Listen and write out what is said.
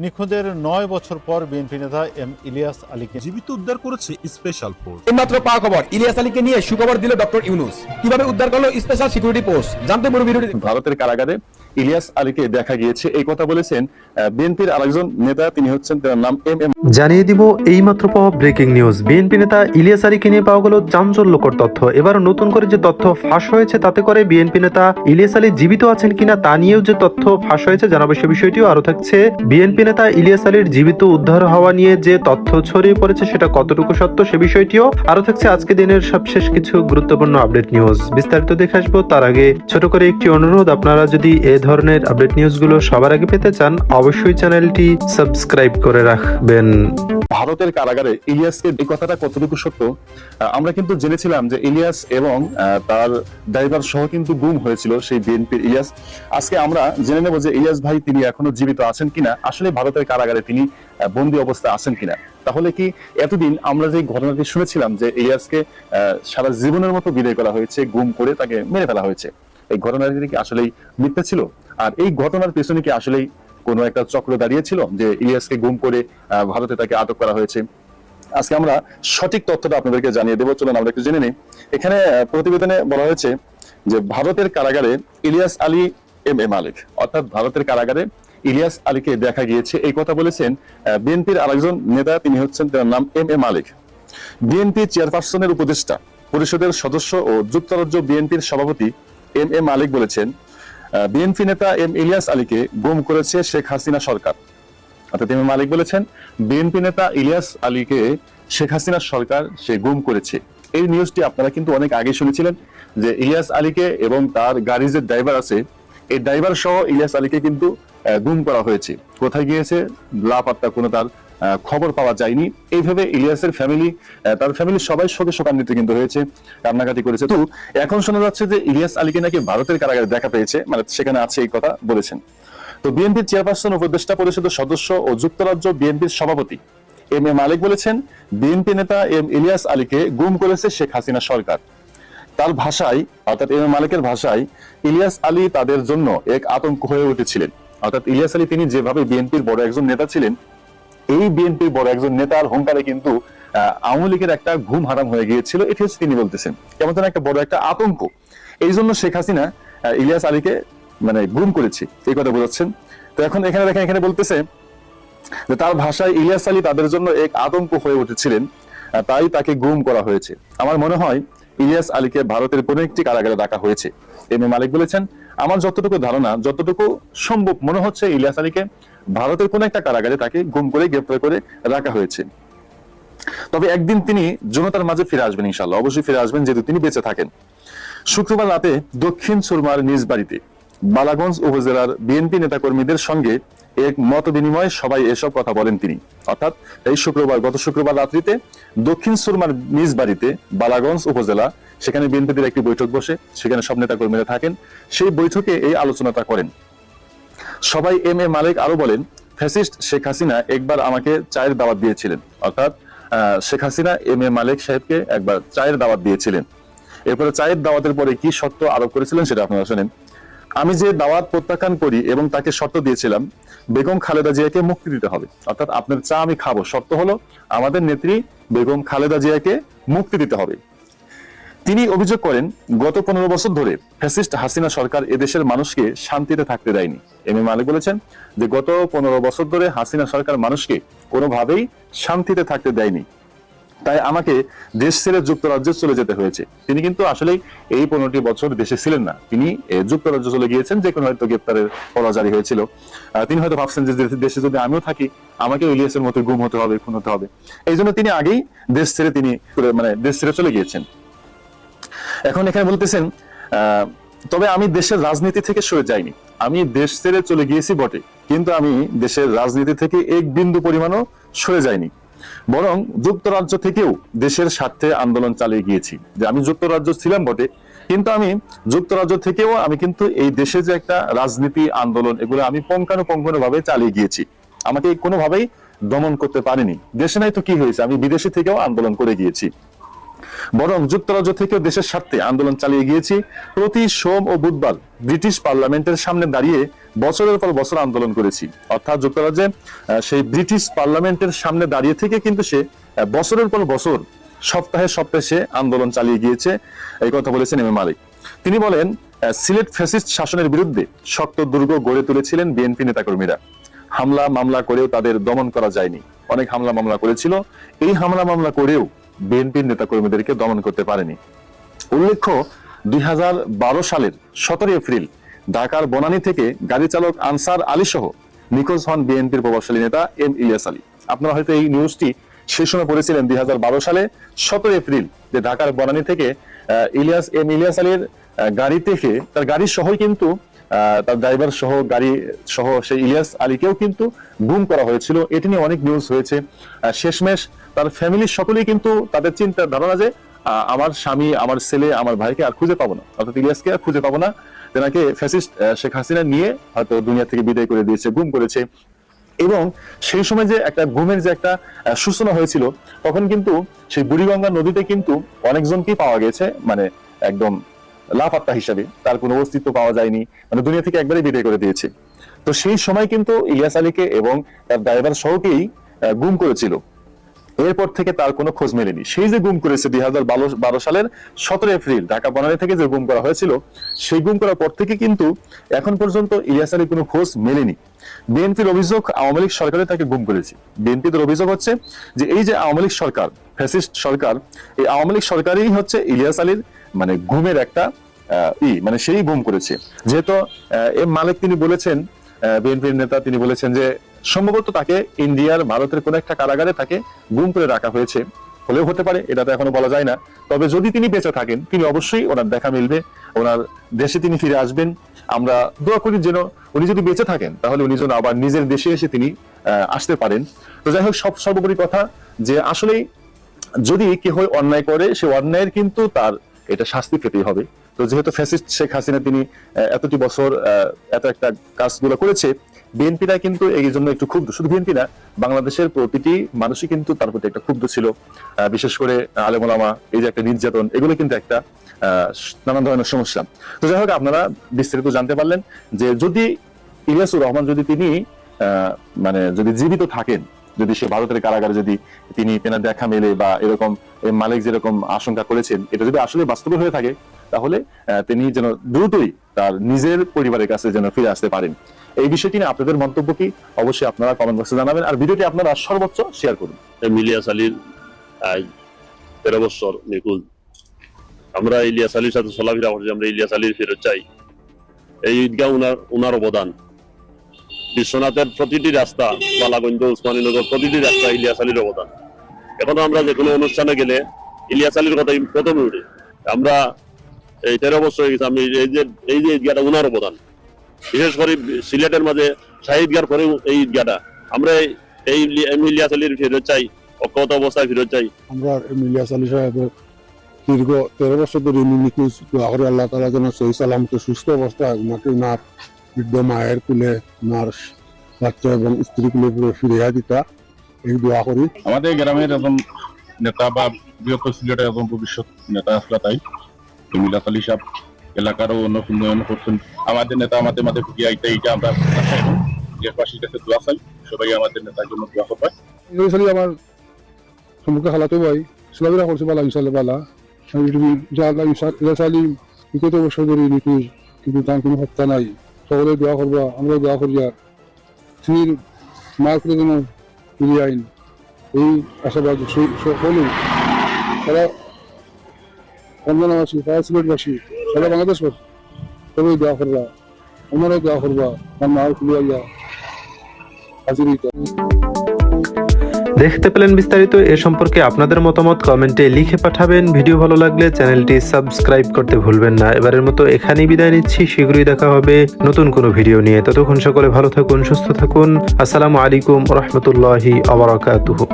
নিখোঁজের ৯ বছর পর বিএনপি নেতা এম ইলিয়াস আলীকে জীবিত উদ্ধার করেছে স্পেশাল ফোর্স। এইমাত্র পাওয়া খবর, ইলিয়াস আলীকে নিয়ে সুখবর দিল ডক্টর ইউনূস। কিভাবে উদ্ধার করলো স্পেশাল সিকিউরিটি ফোর্স, জানতে পুরো ভিডিওটি। ভারতের কারাগারে ইলিয়াস আলীকে দেখা গিয়েছে, এই কথা বলেছেন বিএনপির আরেকজন নেতা, তিনি হচ্ছেন, তার নাম এম। জানিয়ে দিব এইমাত্র পাওয়া ব্রেকিং নিউজ। বিএনপি নেতা ইলিয়াস আলীকে নিয়ে পাওয়া গেল চাঞ্চল্যকর তথ্য। এবার নতুন করে যে তথ্য ফাঁস হয়েছে, তাতে করে বিএনপি নেতা ইলিয়াস আলী জীবিত আছেন কিনা তা নিয়েও যে তথ্য ফাঁস হয়েছে জানাবো সে বিষয়টিও। আরো থাকছে বিএনপি নেতা ইলিয়াস আলীর জীবিত উদ্ধার হওয়া নিয়ে যে তথ্য ছড়িয়ে পড়েছে সেটা কতটুকু সত্য সে বিষয়টিও। আরো থাকছে আজকে দিনের সবশেষ কিছু গুরুত্বপূর্ণ আপডেট নিউজ। বিস্তারিত দেখে আসবো। তার আগে ছোট করে একটি অনুরোধ, আপনারা যদি এ ধরনের আপডেট নিউজগুলো সবার আগে পেতে চান অবশ্যই চ্যানেলটি সাবস্ক্রাইব করে রাখবেন। ভারতের কারাগারে ইলিয়াসকে, এই কথাটা কতটুকু সত্য? আমরা কিন্তু জেনেছিলাম যে ইলিয়াস এবং তার ড্রাইভার সহ কিন্তু গুম হয়েছিল সেই বিএনপির ইলিয়াস। আজকে আমরা জেনে নেব যে ইলিয়াস ভাই তিনি এখনো জীবিত আছেন কিনা, আসলে ভারতের কারাগারে তিনি বন্দী অবস্থায় আছেন কিনা। তাহলে কি এতদিন আমরা যে ঘটনাটি শুনেছিলাম যে ইলিয়াসকে সারা জীবনের মতো বিদায় করা হয়েছে, গুম করে তাকে মেরে ফেলা হয়েছে, এই ঘটনাটি কি আসলেই মিথ্যা ছিল? আর এই ঘটনার পেছনে কি আসলেই কোনো একটা চক্র দাঁড়িয়েছিল যে ইলিয়াসকে গুম করে ভারতে তাকে আটক করা হয়েছে? আজকে আমরা সঠিক তথ্যটা আপনাদেরকে জানিয়ে দেবো, চলুন আমরা একটু জেনে নিই। এখানে প্রতিবেদনে বলা হয়েছে যে ভারতের কারাগারে ইলিয়াস আলী এম এ মালিক, অর্থাৎ ভারতের কারাগারে ইলিয়াস আলীকে দেখা গিয়েছে, এই কথা বলেছেন বিএনপির আরেকজন নেতা, তিনি হচ্ছেন, তার নাম এম এ মালিক। বিএনপি চেয়ারপারসনের উপদেষ্টা পরিষদের সদস্য ও যুক্তরাজ্য বিএনপির সভাপতি এম এ মালিক বলেছেন, বিএনপি নেতা এম ইলিয়াস আলীকে গুম করেছে শেখ হাসিনা সরকার। অর্থাৎ এম এ মালিক বলেছেন বিএনপি নেতা ইলিয়াস আলীকে শেখ হাসিনা সরকার সে গুম করেছে। এই নিউজটি আপনারা কিন্তু অনেক আগে শুনেছিলেন যে ইলিয়াস আলীকে এবং তার গাড়ির যে ড্রাইভার আছে, এই ড্রাইভার সহ ইলিয়াস আলীকে কিন্তু গুম করা হয়েছে। কোথায় গিয়েছে লাপাত্তা, কোনো তার খবর পাওয়া যায়নি। এইভাবে ইলিয়াসের ফ্যামিলি, তার ফ্যামিলির সবাই শোকে শোকান্বিত কিন্তু হয়েছে, কান্নাকাটি করেছে। তো এখন শোনা যাচ্ছে যে ইলিয়াস আলীকে নাকি ভারতের কারাগারে দেখা পেয়েছে, মানে সেখানে আছে, এই কথা বলেছেন। তো বিএনপির চেয়ারপারসন উপদেষ্টা পরিষদের সদস্য ও যুক্তরাজ্য বিএনপির সভাপতি এম এ মালিক বলেছেন, বিএনপি নেতা এম ইলিয়াস আলীকে গুম করেছে শেখ হাসিনা সরকার। তার ভাষায়, অর্থাৎ এম এ মালিকের ভাষায়, ইলিয়াস আলী তাদের জন্য এক আতঙ্ক হয়ে উঠেছিলেন। অর্থাৎ ইলিয়াস আলী তিনি যেভাবে বিএনপির বড় একজন নেতা ছিলেন, এই বিএনপির বড় একজন নেতার হুঙ্কারে কিন্তু আওয়ামী লীগের একটা ঘুম হারাম হয়ে গিয়েছিল, এটি হচ্ছে তিনি বলতেছেন। কেমন যেন একটা বড় একটা আতঙ্ক, এই জন্য শেখ হাসিনা ইলিয়াস আলীকে মানে গুম করেছে, এই কথা বোঝাচ্ছেন। তো এখন এখানে দেখেন, এখানে বলতেছে যে তার ভাষায় ইলিয়াস আলী তাদের জন্য এক আতঙ্ক হয়ে উঠেছিলেন, তাই তাকে গুম করা হয়েছে। আমার মনে হয় ইলিয়াস আলীকে ভারতের কোনো একটি কারাগারে রাখা হয়েছে। এম এ মালিক বলেছেন, আমার যতটুকু ধারণা, যতটুকু সম্ভব মনে হচ্ছে ইলিয়াস আলীকে ভারতের কোন একটা কারাগারে তাকে গুম করে গ্রেফতার করে রাখা হয়েছে। তবে একদিন তিনি জনতার মাঝে ফিরে আসবেন, ইনশাআল্লাহ অবশ্যই ফিরে আসবেন, যেহেতু তিনি বেঁচে থাকেন। শুক্রবার রাতে দক্ষিণ সুরমার নিজ বাড়িতে বালাগঞ্জ উপজেলার বিএনপি নেতাকর্মীদের সঙ্গে এক মত বিনিময়ে সবাই এসব কথা বলেন তিনি। অর্থাৎ এই শুক্রবার, গত শুক্রবার রাত্রিতে দক্ষিণ সুরমার নিজ বাড়িতে বালাগঞ্জ উপজেলা, সেখানে বিএনপির একটি বৈঠক বসে, সেখানে সব নেতাকর্মীরা থাকেন। সেই বৈঠকে এই আলোচনাটা করেন সবাই। এম এ মালিক আরো বলেন, ফ্যাসিস্ট শেখ হাসিনা একবার আমাকে চায়ের দাওয়াত দিয়েছিলেন। অর্থাৎ শেখ হাসিনা এম এ মালিক সাহেবকে একবার চায়ের দাওয়াত দিয়েছিলেন। এরপরে চায়ের দাওয়াতের পরে কি শর্ত আরোপ করেছিলেন সেটা আপনারা শোনেন। আমি যে দাওয়াত প্রত্যাখ্যান করি এবং তাকে শর্ত দিয়েছিলাম, বেগম খালেদা জিয়াকে মুক্তি দিতে হবে। অর্থাৎ আপনার চা আমি খাবো, শর্ত হলো আমাদের নেত্রী বেগম খালেদা জিয়াকে মুক্তি দিতে হবে। তিনি অভিযোগ করেন, গত 15 বছর ধরে ফ্যাসিস্ট হাসিনা সরকার এদেশের মানুষকে শান্তিতে থাকতে দেয়নি। এম এ মালিক বলেছেন যে গত 15 বছর ধরে হাসিনা সরকার মানুষকে কোনোভাবেই শান্তিতে থাকতে দেয়নি, তাই আমাকে দেশ ছেড়ে যুক্তরাজ্যে চলে যেতে হয়েছে। তিনি কিন্তু আসলে এই 15টি বছর দেশে ছিলেন না, তিনি যুক্তরাজ্য চলে গিয়েছেন, যে কোনো হয়তো গ্রেপ্তারের পরোয়া জারি হয়েছিল। তিনি হয়তো ভাবছেন যে দেশে যদি আমিও থাকি, আমাকে ইলিয়াসের মতো গুম হতে হবে, খুন হতে হবে, এই জন্য তিনি আগেই দেশ ছেড়ে তিনি দেশ ছেড়ে চলে গিয়েছেন। এখন এখানে বলতেছেন, তবে আমি দেশের রাজনীতি থেকে সরে যাইনি। আমি দেশ ছেড়ে চলে গিয়েছি বটে, কিন্তু আমি দেশের রাজনীতি থেকে এক বিন্দু পরিমাণও সরে যাইনি, বরং যুক্তরাজ্য থেকেও দেশের স্বার্থে আন্দোলন চালিয়ে গিয়েছি। যে আমি যুক্তরাজ্য ছিলাম বটে, কিন্তু আমি যুক্তরাজ্য থেকেও আমি কিন্তু এই দেশে যে একটা রাজনীতি আন্দোলন, এগুলো আমি পুঙ্খানুপুঙ্খানু ভাবে চালিয়ে গিয়েছি, আমাকে কোনোভাবেই দমন করতে পারেনি। দেশে নাই তো কি হয়েছে, আমি বিদেশে থেকেও আন্দোলন করে গিয়েছি। বরং যুক্তরাজ্য থেকেও দেশের স্বার্থে আন্দোলন চালিয়ে গিয়েছি। প্রতি সোম ও বুধবার ব্রিটিশ পার্লামেন্টের সামনে দাঁড়িয়ে বছরের পর বছর আন্দোলন করেছি। অর্থাৎ যুক্তরাজ্যে সেই ব্রিটিশ পার্লামেন্টের সামনে দাঁড়িয়ে থেকে কিন্তু সে বছরের পর বছর সপ্তাহে সপ্তাহে সে আন্দোলন চালিয়ে গিয়েছে। এই কথা বলেছেন এম এ মালিক। তিনি বলেন, সিলেট ফ্যাসিস্ট শাসনের বিরুদ্ধে শক্ত দুর্গ গড়ে তুলেছিলেন বিএনপি নেতাকর্মীরা। হামলা মামলা করেও তাদের দমন করা যায়নি। অনেক হামলা মামলা করেছিল, এই হামলা মামলা করেও বিএনপির নেতাকর্মীদেরকে দমন করতে পারেনি। উল্লেখ্য, 2012 সালের 17 এপ্রিল ঢাকার বনানী থেকে গাড়ি চালক আনসার আলী সহ নিখোঁজ হন বিএনপির প্রভাবশালী নেতা এম ইলিয়াস আলী। আপনারা হয়তো এই নিউজটি সেই সময় পড়েছিলেন 2012 সালে 17 এপ্রিল, যে ঢাকার বনানী থেকে এম ইলিয়াস আলীর গাড়ি থেকে, তার গাড়ি সহই কিন্তু তার ড্রাইভার সহ গাড়ি সহ সেই ইলিয়াস আলীকেও কিন্তু গুম করা হয়েছিল। এটি নিয়ে অনেক নিউজ হয়েছে। শেষমেশ তার ফ্যামিলির সকলেই কিন্তু তাদের চিন্তা ধারণা যে আমার স্বামী, আমার ছেলে, আমার ভাইকে আর খুঁজে পাবো না, অর্থাৎ ইলিয়াসকে আর খুঁজে পাবো না। তেনাকে ফ্যাসিস্ট শেখ হাসিনা নিয়ে হয়তো দুনিয়া থেকে বিদায় করে দিয়েছে, গুম করেছে। এবং সেই সময় যে একটা গুমের যে একটা সূচনা হয়েছিল, তখন কিন্তু সেই বুড়িগঙ্গা নদীতে কিন্তু অনেকজনকেই পাওয়া গেছে, মানে একদম লাপাত্তা হিসাবে, তার কোনো অস্তিত্ব পাওয়া যায়নি, মানে দুনিয়া থেকে একবারে বিদায় করে দিয়েছে। তো সেই সময় কিন্তু ইলিয়াস আলীকে এবং তার ড্রাইভার সহকেই গুম করেছিল। এরপর থেকে তার কোনো খোঁজ মেলেনি। সেই যে গুম করেছে 2012 সালের 17 এপ্রিল ঢাকা বনানী থেকে যে গুম করা হয়েছিল, সেই গুম করার পর থেকে কিন্তু এখন পর্যন্ত ইলিয়াস আলীর কোনো খোঁজ মেলেনি। বিএনপির অভিযোগ আওয়ামী লীগ সরকারে তাকে গুম করেছে। বিএনপির অভিযোগ হচ্ছে যে এই যে আওয়ামী লীগ সরকার, ফ্যাসিস্ট সরকার, এই আওয়ামী লীগ সরকারই হচ্ছে ইলিয়াস আলীর মানে গুমের একটা মানে সেই গুম করেছে। যেহেতু এম মালিক তিনি বলেছেন, বিএনপির নেতা, তিনি বলেছেন যে সম্ভবত তাকে ইন্ডিয়ার, ভারতের কোন একটা কারাগারে তাকে গুম করে রাখা হয়েছে, হলেও হতে পারে, এটা তো এখনো বলা যায় না। তবে যদি তিনি বেঁচে থাকেন, তিনি অবশ্যই ওনার দেখা মিলবে, ওনার দেশে তিনি ফিরে আসবেন। আমরা দোয়া করি যেন উনি যদি বেঁচে থাকেন, তাহলে উনি যেন আবার নিজের দেশে এসে তিনি আসতে পারেন। তো যাই হোক, সর্বোপরি কথা যে আসলেই যদি কেউ অন্যায় করে, সে অন্যায়ের কিন্তু তার এটা শাস্তি পেতেই হবে। তো যেহেতু ফ্যাসিস্ট শেখ হাসিনা তিনি এতটি বছর এত একটা কাজগুলো করেছে, বিএনপিরা কিন্তু এই জন্য একটু ক্ষুব্ধ। শুধু বিএনপি না, বাংলাদেশের প্রতিটি মানুষই কিন্তু তার প্রতি একটা ক্ষুব্ধ ছিল। বিশেষ করে আলেম ওলামা, এই যে একটা নির্যাতন, এগুলো কিন্তু একটা নানান ধরনের সমস্যা। তো যাই হোক, আপনারা বিস্তারিত জানতে পারলেন যে যদি ইলিয়াসুর রহমান যদি তিনি মানে যদি জীবিত থাকেন, যদি সে ভারতের কারাগারে যদি তিনি তেনার দেখা মেলে বা এরকম মালিক যেরকম আশঙ্কা করেছেন, এটা যদি আসলে বাস্তবে হয়ে থাকে, তাহলে তিনি যেন দ্রুতই তার নিজের পরিবারের কাছে যেন ফিরে আসতে পারেন। এই বিষয়টি নিয়ে আপনাদের মন্তব্য কি, অবশ্যই আপনারা কমেন্ট বক্সে জানাবেন। আর ভিডিওটি আপনারা সর্বোচ্চ শেয়ার করুন। ইলিয়াস আলীর 13 বছর নিখোঁজ। আমরা ইলিয়াস আলীর সাথে চলাফেরা করছি, আমরা ইলিয়াস আলীর ফেরত চাই। এই ঈদগাহ ওনার অবদান। বিশ্বনাথের প্রতিটি রাস্তা, বালাগঞ্জ, উসমানীনগর, প্রতিটি রাস্তা ইলিয়াস আলীর অবদান। এখনো আমরা যে কোনো অনুষ্ঠানে গেলে ইলিয়াস আলীর কথাই প্রথমে উঠে। আমরা এই 13 বছর হয়ে গেছে, আমি এই যে ঈদগাহটা ওনার অবদান। বিশেষ করে সিলেটের মাঝে শাহী ঈদগাহ পরে এই ঈদগাহটা, আমরা এই ইলিয়াস আলীর ফেরত চাই, অক্ষত অবস্থায় ফেরত চাই। আমরা ইলিয়াস আলী সাহেবের দীর্ঘ 13 বছর ধরে নিখোঁজ, আল্লাহ তাআলা যেন সহি সালামতে সুস্থ অবস্থায় ওনাকে ওনার বৃদ্ধ মায়ের কুলে, ওনার বাচ্চা এবং স্ত্রী কুলে ফিরিয়ে দিতা, এই দোয়া করি। আমাদের গ্রামের একজন নেতা বা বৃহত্তর সিলেটের একজন ভবিষ্যৎ নেতা আসলে তাই ইলিয়াস আলী সাহেব এলাকারও উন্নয়ন করছেন। আমাদের নেতা আমাদের মাঝে ফিরিয়ে আইতে, এইটা আমরা দেশবাসীর কাছে দোয়া চাই, সবাই আমাদের নেতার জন্য দোয়া করবে। ইলিয়াস আলী আমার সম্মুখে খালাতো ভাই, চলাফেরা করছে বালা, ইনশাল্লাহ বালা। ইলিয়াস আলী বিগত বছর ধরে নিখোঁজ, কিন্তু তার কোনো হত্যা নাই। সকলে দোয়া করবা, আমরা দোয়া করি। আর তিনি মায়ের করে যেন ফিরিয়ে আইন, এই আশাবাদ সকলে, সারা রমজানবাসী, সারা সিলেটবাসী, সারা বাংলাদেশবাসী সবাই দোয়া করবা, ওনারাও দোয়া করবা, আমার মায়ের ফিরিয়ে হাজির হইতে। দেখতে পেলেন বিস্তারিত। এ সম্পর্কে আপনাদের মতামত কমেন্টে লিখে পাঠাবেন। ভিডিও ভালো লাগলে চ্যানেলটি সাবস্ক্রাইব করতে ভুলবেন না। এবারের মতো এখানেই বিদায় নিচ্ছি, শীঘ্রই দেখা হবে নতুন কোনো ভিডিও নিয়ে। ততক্ষণ সকলে ভালো থাকুন, সুস্থ থাকুন। আসসালামু আলাইকুম ওয়া রাহমাতুল্লাহি ওয়া বারাকাতুহু।